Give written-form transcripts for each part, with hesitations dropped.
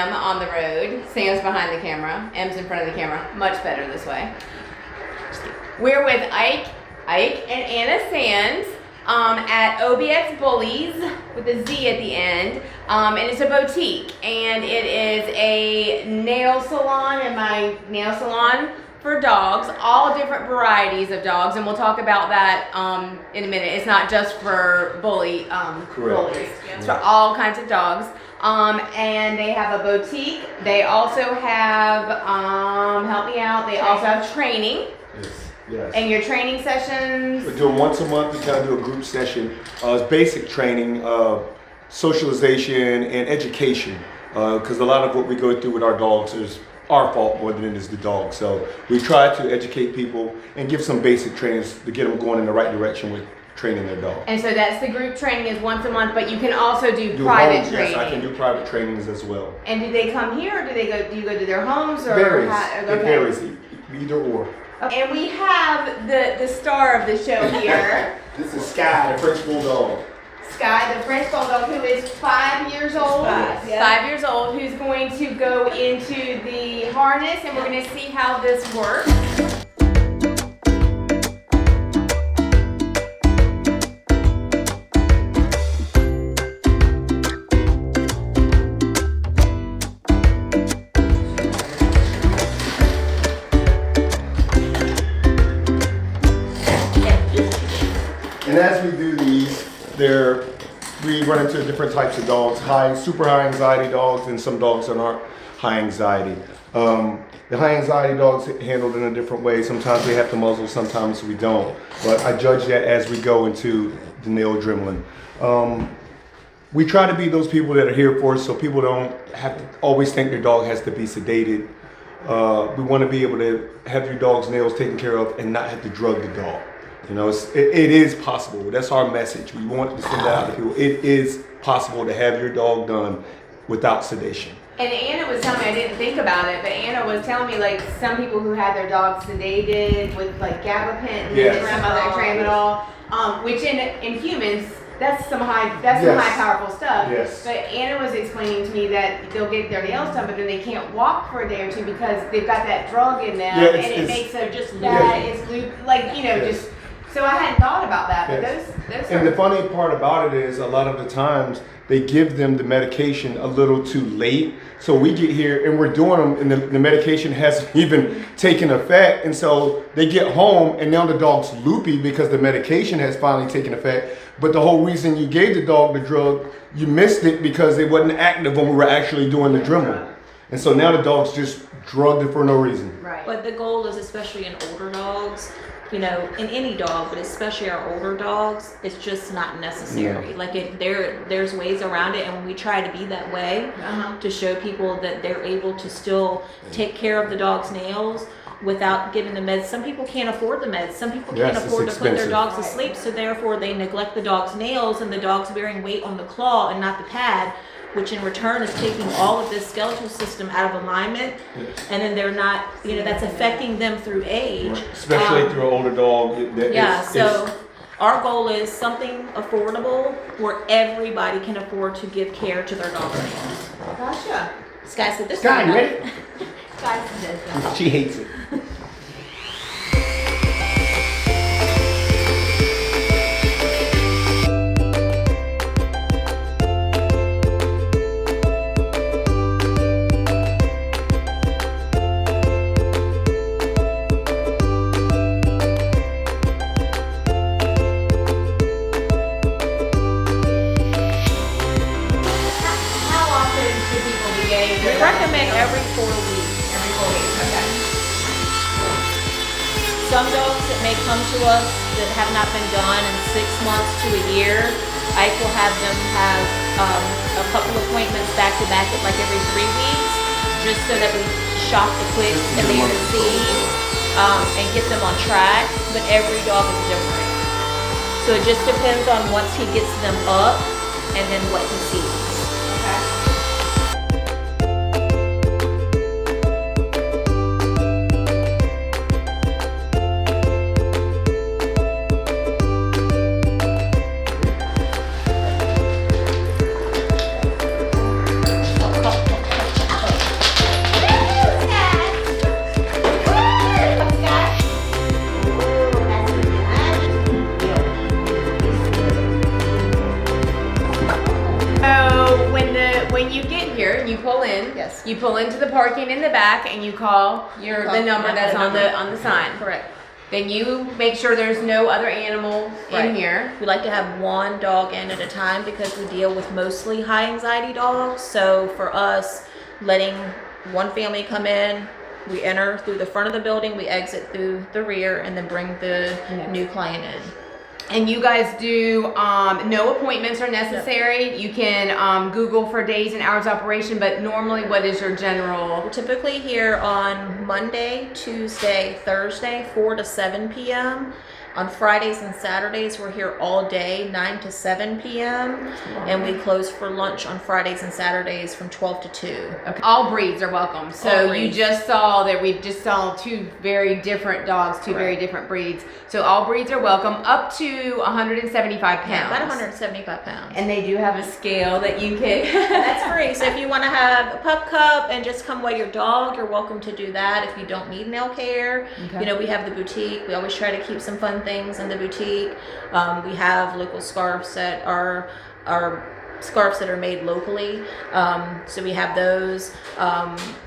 Sam on the road. Sam's behind the camera. M's in front of the camera. Much better this way. We're with Ike and Anna Sands at OBX Bullyz with a Z at the end. And it's a boutique. And it is a nail salon, and my nail salon for dogs, all different varieties of dogs, and we'll talk about that in a minute. It's not just for bullies. It's for all kinds of dogs. And they have a boutique. They also have, help me out, they also have training. Yes. And your training sessions? We're doing once a month. We kind of do a group session. It's basic training, socialization, and education. Because a lot of what we go through with our dogs is our fault more than it is the dog. So we try to educate people and give some basic trainings to get them going in the right direction with training their dog. And so that's the group training is once a month, but you can also do private training. Yes, I can do private trainings as well. And do they come here, or do you go to their homes? Or varies. It varies, either or. Okay. And we have the star of the show here. This is Sky, the French Bulldog. Sky, the French Bulldog, who is 5 years old. 5 years old, who's going to go into the harness, and we're going to see how this works. And as we do these, we run into different types of dogs, super high anxiety dogs, and some dogs that aren't high anxiety. The high anxiety dogs handled in a different way. Sometimes we have to muzzle, sometimes we don't. But I judge that as we go into the nail dremeling. We try to be those people that are here for us, so people don't have to always think their dog has to be sedated. We want to be able to have your dog's nails taken care of and not have to drug the dog. You know, it is possible. That's our message. We want to send that out to people. It is possible to have your dog done without sedation. And Anna was telling me, I didn't think about it, but Anna was telling me like some people who had their dogs sedated with like gabapentin and tramadol, which in humans, that's some high powerful stuff. Yes. But Anna was explaining to me that they'll get their nails done, but then they can't walk for a day or two because they've got that drug in them, and it makes them just just. So I hadn't thought about that, but those And the funny part about it is a lot of the times they give them the medication a little too late. So we get here and we're doing them and the medication hasn't even taken effect. And so they get home and now the dog's loopy because the medication has finally taken effect. But the whole reason you gave the dog the drug, you missed it because it wasn't active when we were actually doing the Dremel. And so now the dog's just drugged it for no reason. Right. But the goal is, especially in older dogs, you know, in any dog, but especially our older dogs, it's just not necessary. Yeah. Like there's ways around it, and we try to be that way to show people that they're able to still take care of the dog's nails without giving the meds. Some people can't afford the meds. Some people can't afford to put their dogs to sleep, so therefore they neglect the dog's nails, and the dog's bearing weight on the claw and not the pad, which in return is taking all of this skeletal system out of alignment, and then they're not, you know, that's affecting them through age. Right. Especially through an older dog. So our goal is something affordable where everybody can afford to give care to their dog's nails. Gotcha. Sky said this. Sky, you ready? Sky said this. She hates it. Recommend every 4 weeks. Every 4 weeks, okay. Some dogs that may come to us that have not been done in 6 months to a year, Ike will have them have a couple appointments back to back at like every 3 weeks, just so that we shock the quicks and they receive and get them on track. But every dog is different, so it just depends on once he gets them up and then what he sees. Okay. Yes. You pull into the parking in the back and you call the number that's on the sign. Correct. Then you make sure there's no other animal in here. We like to have one dog in at a time because we deal with mostly high anxiety dogs. So for us, letting one family come in, we enter through the front of the building, we exit through the rear, and then bring the new client in. And you guys do, no appointments are necessary. You can Google for days and hours of operation, but normally what is your general? We're typically here on Monday, Tuesday, Thursday, 4 to 7 p.m. On Fridays and Saturdays, we're here all day, 9 to 7 p.m. And we close for lunch on Fridays and Saturdays from 12 to 2. Okay. All breeds are welcome. So you just saw that we just saw two very different dogs, two very different breeds. So all breeds are welcome, up to 175 pounds. Yeah, about 175 pounds. And they do have a scale that you can. That's free. So if you want to have a pup cup and just come weigh your dog, you're welcome to do that. If you don't need nail care, you know, we have the boutique. We always try to keep some fun things in the boutique. We have local scarves that are scarves that are made locally. So we have those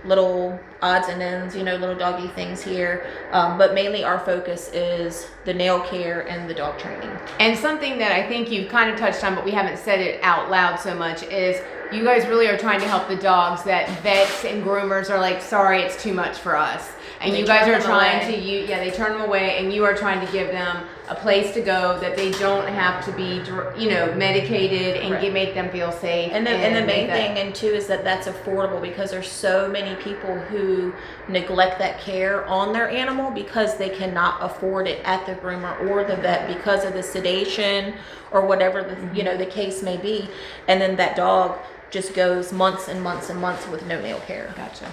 little odds and ends, you know, little doggy things here. But mainly our focus is the nail care and the dog training. And something that I think you've kind of touched on, but we haven't said it out loud so much, is you guys really are trying to help the dogs that vets and groomers are like, sorry, it's too much for us. And you guys are trying to, they turn them away, and you are trying to give them a place to go that they don't have to be, you know, medicated and make them feel safe. And the main thing, and too, is that that's affordable, because there's so many people who neglect that care on their animal because they cannot afford it at the groomer or the vet because of the sedation or whatever the, you know, the case may be. And then that dog just goes months and months and months with no nail care. Gotcha.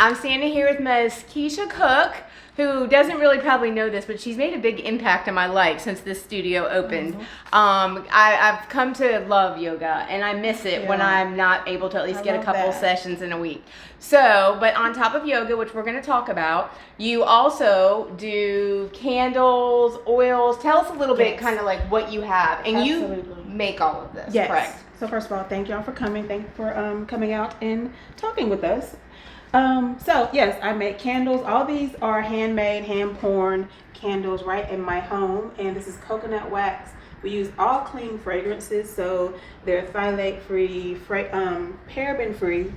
I'm standing here with Ms. Keisha Cook, who doesn't really probably know this, but she's made a big impact in my life since this studio opened. I've come to love yoga, and I miss it when I'm not able to at least get a couple sessions in a week. So, but on top of yoga, which we're going to talk about, you also do candles, oils. Tell us a little bit kind of like what you have, and you make all of this, correct? So first of all, thank y'all for coming. Thank you for coming out and talking with us. So yes, I make candles. All these are handmade, hand-poured candles right in my home, and this is coconut wax. We use all clean fragrances, so they're phthalate-free, paraben-free,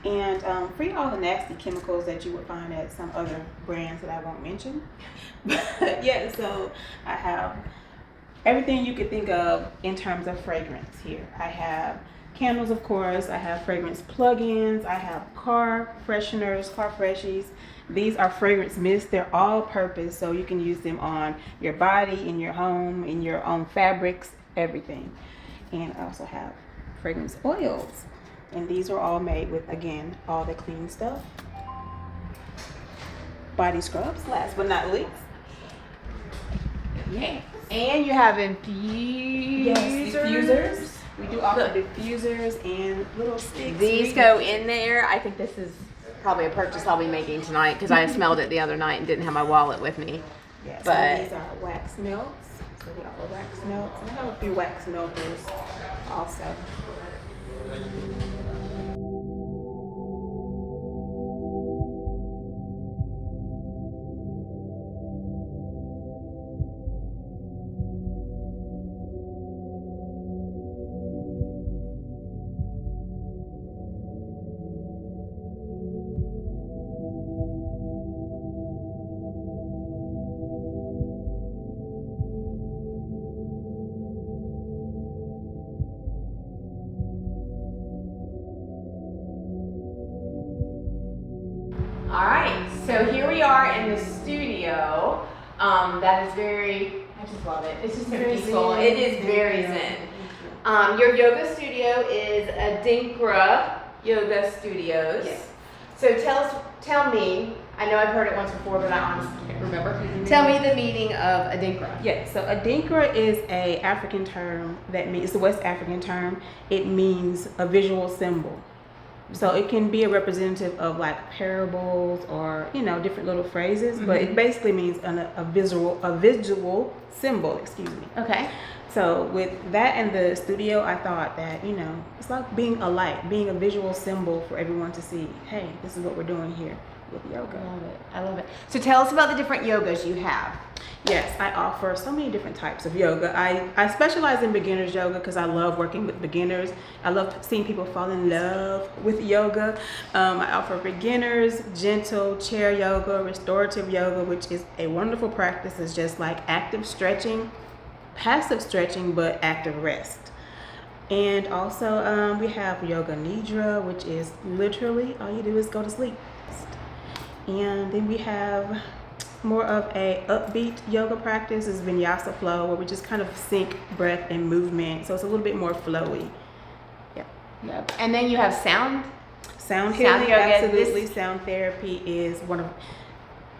and free all the nasty chemicals that you would find at some other brands that I won't mention. But yeah, so I have everything you could think of in terms of fragrance here. I have candles, of course. I have fragrance plug-ins. I have car fresheners, car freshies. These are fragrance mists. They're all purpose, so you can use them on your body, in your home, in your own fabrics, everything. And I also have fragrance oils. And these are all made with, again, all the clean stuff. Body scrubs, last but not least. Yeah. And you have infusers. Yes, diffusers. We do offer diffusers and little sticks. These go in there. I think this is probably a purchase I'll be making tonight because I smelled it the other night and didn't have my wallet with me. Yes, but these are wax melts. So we offer wax melts. And I have a few wax melters also. all right, so here we are in the studio. That is I just love it. It's just so peaceful. It is very zen. Your yoga studio is Adinkra Yoga Studios. Yes. So tell me, I know I've heard it once before, but I honestly can't remember. Tell me the meaning of Adinkra. Yeah, so Adinkra is a African term that means, it's a West African term. It means a visual symbol. So it can be a representative of like parables or different little phrases, but it basically means a visual symbol. Excuse me. Okay. So with that in the studio, I thought that it's like being a light, being a visual symbol for everyone to see. Hey, this is what we're doing here with yoga. I love it. So tell us about the different yogas you have. Yes, I offer so many different types of yoga. I specialize in beginners yoga because I love working with beginners. I love seeing people fall in love with yoga. I offer beginners, gentle chair yoga, restorative yoga, which is a wonderful practice. It's just like active stretching, passive stretching, but active rest. And also we have yoga nidra, which is literally all you do is go to sleep. And then we have more of a upbeat yoga practice is vinyasa flow, where we just kind of sync breath and movement, so it's a little bit more flowy. Yep. And then you have sound Healing, yoga. absolutely. Sound therapy is one of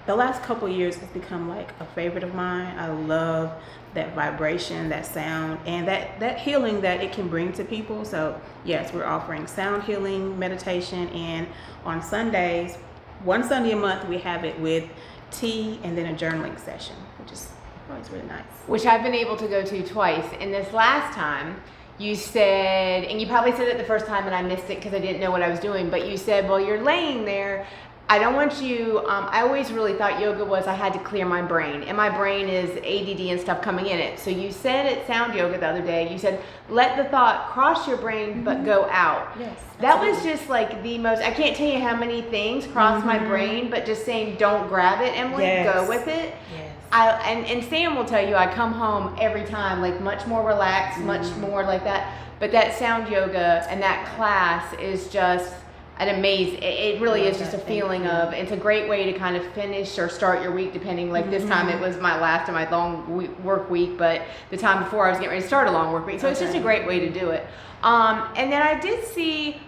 the last couple years has become like a favorite of mine. I love that vibration, that sound, and that healing that it can bring to people. So yes, we're offering sound healing, meditation, and on Sundays, one Sunday a month, we have it with tea and then a journaling session, which is always really nice. Which I've been able to go to twice. And this last time, you said, and you probably said it the first time and I missed it because I didn't know what I was doing, but you said, well, you're laying there. I don't want you, I always really thought yoga was I had to clear my brain, and my brain is ADD and stuff coming in it. So you said at Sound Yoga the other day, you said, let the thought cross your brain, but go out. Yes. That was just like the most, I can't tell you how many things crossed my brain, but just saying, don't grab it, Emily, go with it. Yes. And Sam will tell you, I come home every time, like much more relaxed, much more like that. But that Sound Yoga and that class is just an amazing, it really is just a feeling of, it's a great way to kind of finish or start your week, depending, like this time it was my last of my long work week, but the time before I was getting ready to start a long work week. So it's just a great way to do it. And then I did see,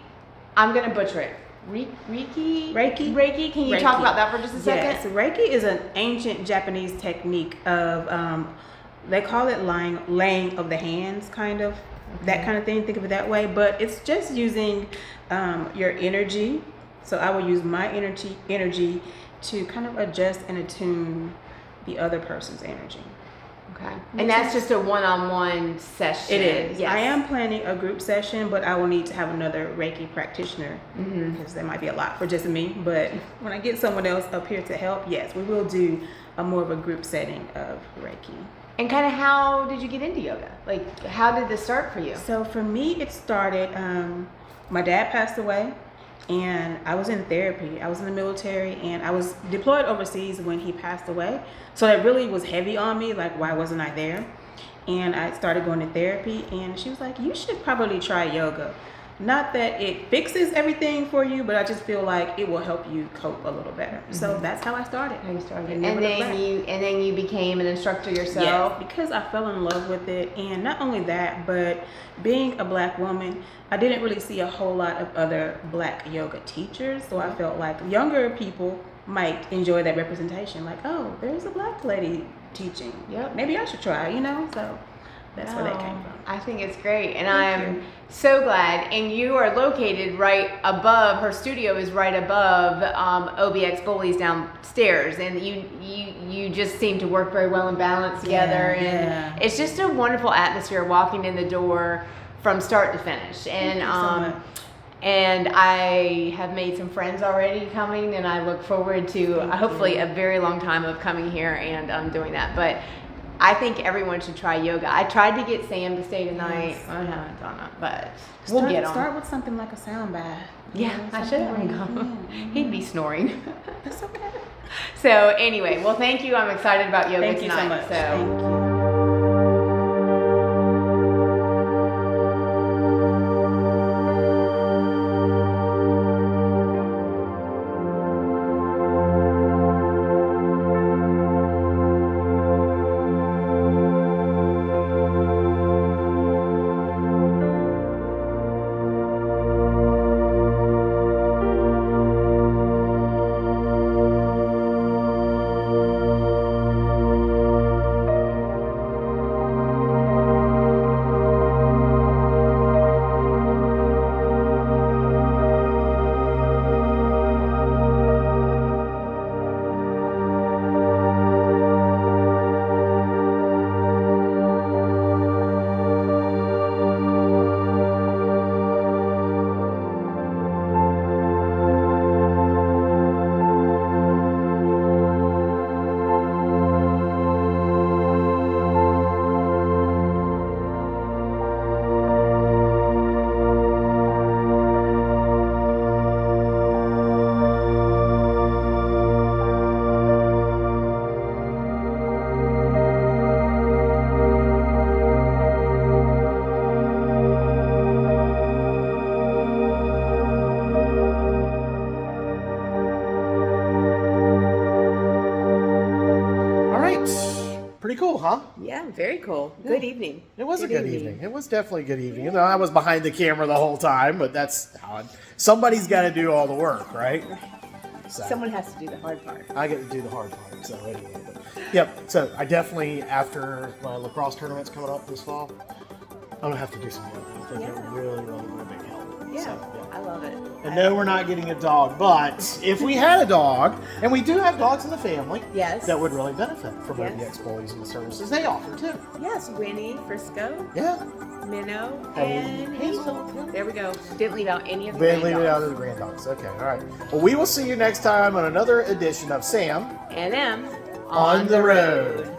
I'm going to butcher it, Reiki? Can you talk about that for just a second? Yes, Reiki is an ancient Japanese technique of, they call it laying of the hands, kind of. That kind of thing, think of it that way, but it's just using your energy. So I will use my energy to kind of adjust and attune the other person's energy. Okay. And that's just a one-on-one session. It is. Yes. I am planning a group session, but I will need to have another Reiki practitioner because that might be a lot for just me. But when I get someone else up here to help, yes, we will do a more of a group setting of Reiki. And kind of how did you get into yoga? Like, how did this start for you? So for me, it started, my dad passed away and I was in therapy. I was in the military and I was deployed overseas when he passed away. So that really was heavy on me, like why wasn't I there? And I started going to therapy and she was like, you should probably try yoga. Not that it fixes everything for you, but I just feel like it will help you cope a little better. So that's how I started. And then you became an instructor yourself. Yes, because I fell in love with it, and not only that, but being a Black woman, I didn't really see a whole lot of other Black yoga teachers. So I felt like younger people might enjoy that representation. Like, oh, there's a Black lady teaching. Yep. Maybe I should try. So. That's where that came from. I think it's great, and I'm so glad. And you are located right above, her studio is right above OBX Bullyz downstairs, and you just seem to work very well and balance together. And it's just a wonderful atmosphere walking in the door from start to finish. And and I have made some friends already coming, and I look forward to hopefully a very long time of coming here and doing that. But I think everyone should try yoga. I tried to get Sam to stay tonight. Yes. I haven't done it, but we'll get on. Start with something like a sound bath. Yeah, I should have. He'd be snoring. That's okay. So anyway, well, thank you. I'm excited about yoga tonight. Thank you so much. So. Thank you. Very cool. Good evening. It was a good evening. It was definitely a good evening. You know, I was behind the camera the whole time, but that's how somebody's got to do all the work, right? So, Someone has to do the hard part. I get to do the hard part. So anyway, but, yep. So I definitely, after my lacrosse tournament's coming up this fall, I'm gonna have to do some yoga. I think it really be a big help. Yeah, So, I love it. And no, we're not getting a dog, but if we had a dog, and we do have dogs in the family, Yes. that would really benefit from Yes. OBX Bullyz and the services they offer too. Yes, Winnie, Frisco, Yeah. Minnow, And and Hazel. Hazel. There we go. Didn't leave out any of the Then grand leave it out dogs. of the grand dogs. Okay, all right. Well, we will see you next time on another edition of Sam And M on the road.